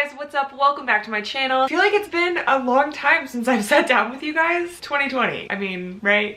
guys, what's up? Welcome back to my channel. I feel like it's been a long time since I've sat down with you guys. 2020, I mean, right?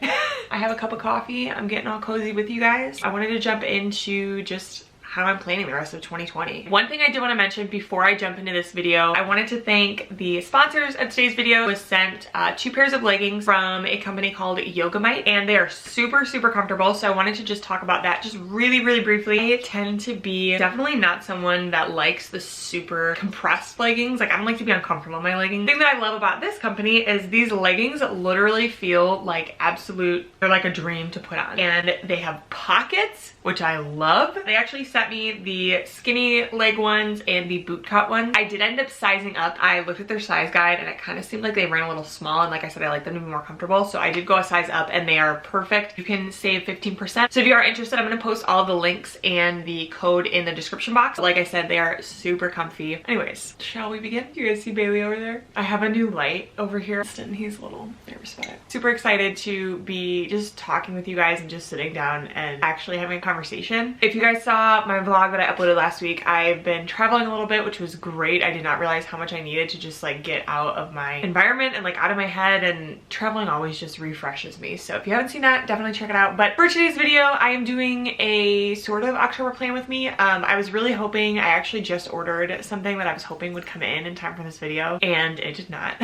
I have a cup of coffee. I'm getting all cozy with you guys. I wanted to jump into just how I'm planning the rest of 2020. One thing I did want to mention before I jump into this video, I wanted to thank the sponsors of today's video. I was sent 2 pairs of leggings from a company called Yogamite, and they are super comfortable, so I wanted to just talk about that just really briefly. I tend to be definitely not someone that likes the super compressed leggings. Like, I don't like to be uncomfortable in my leggings. The thing that I love about this company is these leggings literally feel like they're like a dream to put on. And they have pockets, which I love. They actually sent me the skinny leg ones and the boot cut ones. I did end up sizing up. I looked at their size guide and it kind of seemed like they ran a little small, and like I said, I like them to be more comfortable, so I did go a size up and they are perfect. You can save 15%. So if you are interested, I'm gonna post all the links and the code in the description box. Like I said, they are super comfy. Anyways, shall we begin? You guys see Bailey over there? I have a new light over here and he's a little nervous about it. Super excited to be just talking with you guys and just sitting down and actually having a conversation. If you guys saw my vlog that I uploaded last week, I've been traveling a little bit, which was great. I did not realize how much I needed to just like get out of my environment and like out of my head, and traveling always just refreshes me. So if you haven't seen that, definitely check it out. But for today's video, I am doing a sort of October plan with me. I was really hoping, I actually just ordered something that I was hoping would come in time for this video, and it did not.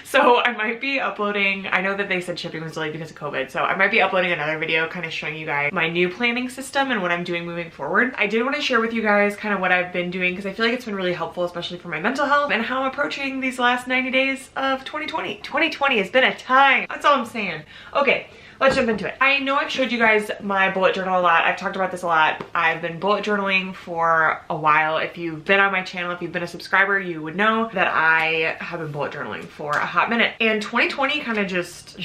So I might be uploading, I know that they said shipping was delayed because of COVID, so I might be uploading another video kind of showing you guys my new planning system and what I'm doing moving forward. I did want to share with you guys kind of what I've been doing because I feel like it's been really helpful, especially for my mental health and how I'm approaching these last 90 days of 2020. 2020 has been a time. That's all I'm saying. Okay, let's jump into it. I know I've showed you guys my bullet journal a lot. I've talked about this a lot. I've been bullet journaling for a while. If you've been on my channel, if you've been a subscriber, you would know that I have been bullet journaling for a hot minute. And 2020 kind of just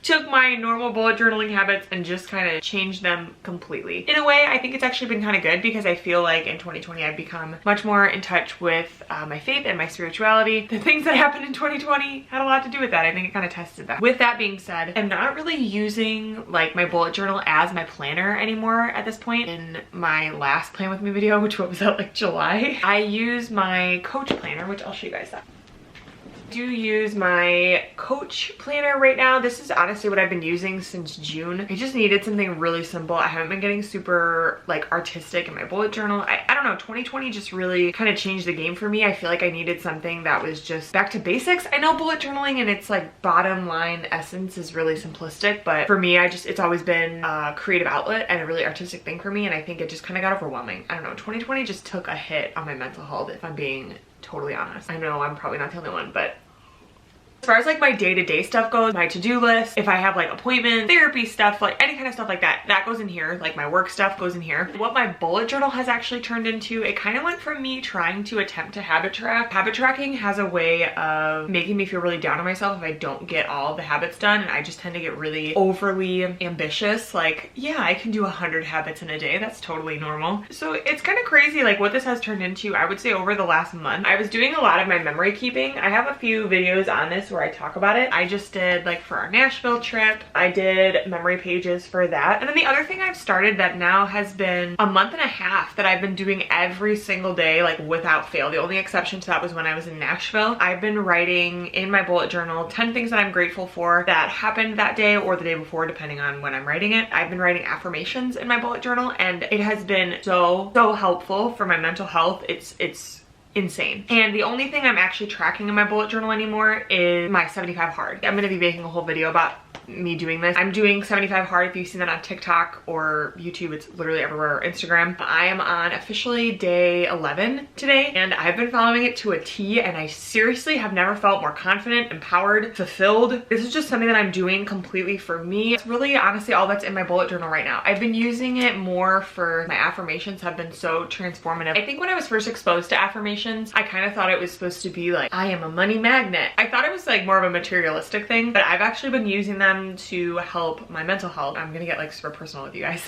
took my normal bullet journaling habits and just kind of changed them completely. In a way, I think it's actually been kind of good because I feel like in 2020 I've become much more in touch with my faith and my spirituality. The things that happened in 2020 had a lot to do with that. I think it kind of tested that. With that being said, I'm not really using like my bullet journal as my planner anymore at this point. In my last Plan With Me video, which was out like July, I use my Coach planner, which I'll show you guys that. I do use my Coach planner right now. This is honestly what I've been using since June. I just needed something really simple. I haven't been getting super like artistic in my bullet journal. I don't know, 2020 just really kind of changed the game for me. I feel like I needed something that was just back to basics. I know bullet journaling and its like bottom line essence is really simplistic, but for me, it's always been a creative outlet and a really artistic thing for me, and I think it just kind of got overwhelming. I don't know, 2020 just took a hit on my mental health, if I'm being totally honest. I know I'm probably not the only one, but as far as like my day-to-day stuff goes, my to-do list, if I have like appointment, therapy stuff, like any kind of stuff like that, that goes in here. Like my work stuff goes in here. What my bullet journal has actually turned into, it kind of went from me trying to attempt to habit track. Habit tracking has a way of making me feel really down on myself if I don't get all of the habits done, and I just tend to get really overly ambitious. Like, yeah, I can do 100 habits in a day. That's totally normal. So it's kind of crazy like what this has turned into. I would say over the last month, I was doing a lot of my memory keeping. I have a few videos on this where I talk about it. I just did like for our Nashville trip, I did memory pages for that. And then the other thing I've started that now has been a month and a half that I've been doing every single day, like without fail. The only exception to that was when I was in Nashville. I've been writing in my bullet journal 10 things that I'm grateful for that happened that day or the day before, depending on when I'm writing it. I've been writing affirmations in my bullet journal, and it has been so helpful for my mental health. It's insane. And the only thing I'm actually tracking in my bullet journal anymore is my 75 hard. I'm gonna be making a whole video about me doing this. I'm doing 75 hard. If you've seen that on TikTok or YouTube, it's literally everywhere, or Instagram. I am on officially day 11 today, and I've been following it to a T, and I seriously have never felt more confident, empowered, fulfilled. This is just something that I'm doing completely for me. It's really honestly all that's in my bullet journal right now. I've been using it more for my affirmations, have been so transformative. I think when I was first exposed to affirmations, I kind of thought it was supposed to be like, I am a money magnet. I thought it was like more of a materialistic thing, but I've actually been using them them to help my mental health. I'm gonna get like super personal with you guys.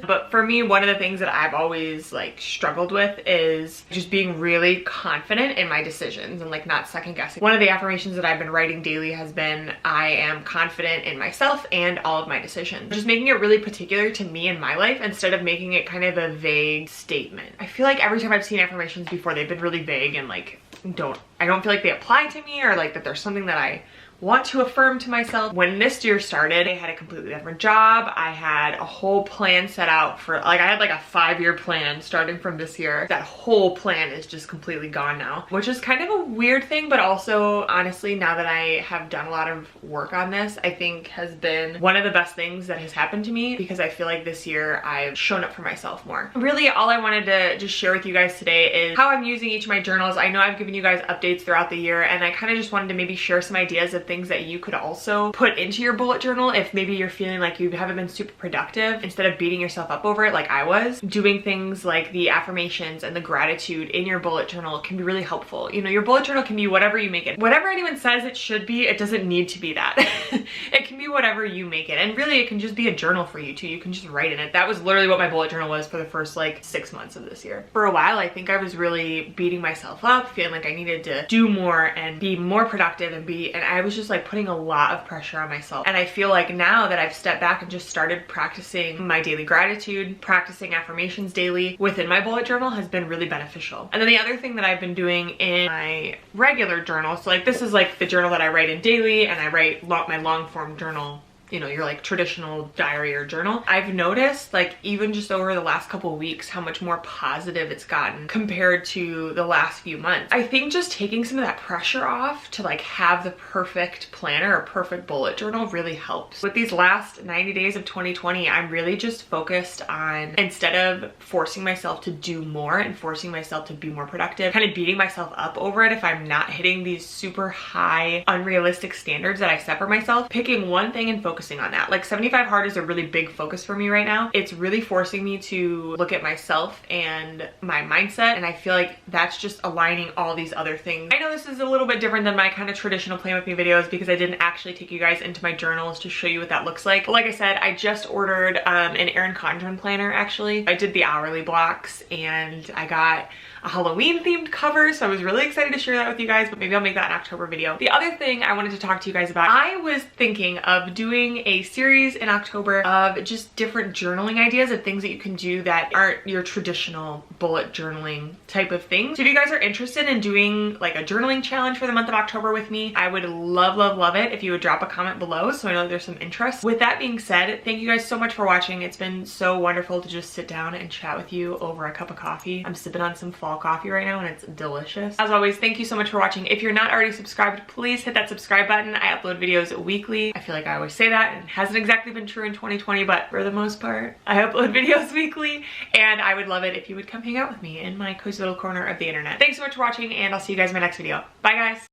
But for me, one of the things that I've always like struggled with is just being really confident in my decisions and like not second guessing. One of the affirmations that I've been writing daily has been, I am confident in myself and all of my decisions. Just making it really particular to me in my life instead of making it kind of a vague statement. I feel like every time I've seen affirmations before, they've been really vague and like I don't feel like they apply to me, or like that there's something that I want to affirm to myself. When this year started, I had a completely different job. I had a whole plan set out for, like, I had like a 5-year plan starting from this year. That whole plan is just completely gone now, which is kind of a weird thing, but also honestly, now that I have done a lot of work on this, I think has been one of the best things that has happened to me, because I feel like this year I've shown up for myself more. Really, all I wanted to just share with you guys today is how I'm using each of my journals. I know I've given you guys updates throughout the year, and I kind of just wanted to maybe share some ideas of things that you could also put into your bullet journal if maybe you're feeling like you haven't been super productive. Instead of beating yourself up over it like I was, doing things like the affirmations and the gratitude in your bullet journal can be really helpful. You know, your bullet journal can be whatever you make it. Whatever anyone says it should be, it doesn't need to be that. It can be whatever you make it. And really, it can just be a journal for you too. You can just write in it. That was literally what my bullet journal was for the first like 6 months of this year. For a while, I think I was really beating myself up, feeling like I needed to do more and be more productive and I was just like putting a lot of pressure on myself. And I feel like now that I've stepped back and just started practicing my daily gratitude, practicing affirmations daily within my bullet journal has been really beneficial. And then the other thing that I've been doing in my regular journal, so like this is like the journal that I write in daily, and I write my long form journal, you know, your like traditional diary or journal. I've noticed like even just over the last couple of weeks how much more positive it's gotten compared to the last few months. I think just taking some of that pressure off to like have the perfect planner or perfect bullet journal really helps. With these last 90 days of 2020, I'm really just focused on, instead of forcing myself to do more and forcing myself to be more productive, kind of beating myself up over it if I'm not hitting these super high unrealistic standards that I set for myself, picking one thing and focusing on that. Like 75 hard is a really big focus for me right now. It's really forcing me to look at myself and my mindset, and I feel like that's just aligning all these other things. I know this is a little bit different than my kind of traditional plan with me videos because I didn't actually take you guys into my journals to show you what that looks like. But like I said, I just ordered an Erin Condren planner actually. I did the hourly blocks and I got a Halloween themed cover, so I was really excited to share that with you guys, but maybe I'll make that an October video. The other thing I wanted to talk to you guys about, I was thinking of doing a series in October of just different journaling ideas of things that you can do that aren't your traditional bullet journaling type of things. So if you guys are interested in doing like a journaling challenge for the month of October with me, I would love, love, love it if you would drop a comment below so I know there's some interest. With that being said, thank you guys so much for watching. It's been so wonderful to just sit down and chat with you over a cup of coffee. I'm sipping on some fall coffee right now and it's delicious. As always, thank you so much for watching. If you're not already subscribed, please hit that subscribe button. I upload videos weekly. I feel like I always say that, and it hasn't exactly been true in 2020, but for the most part, I upload videos weekly, and I would love it if you would come hang out with me in my cozy little corner of the internet. Thanks so much for watching, and I'll see you guys in my next video. Bye guys.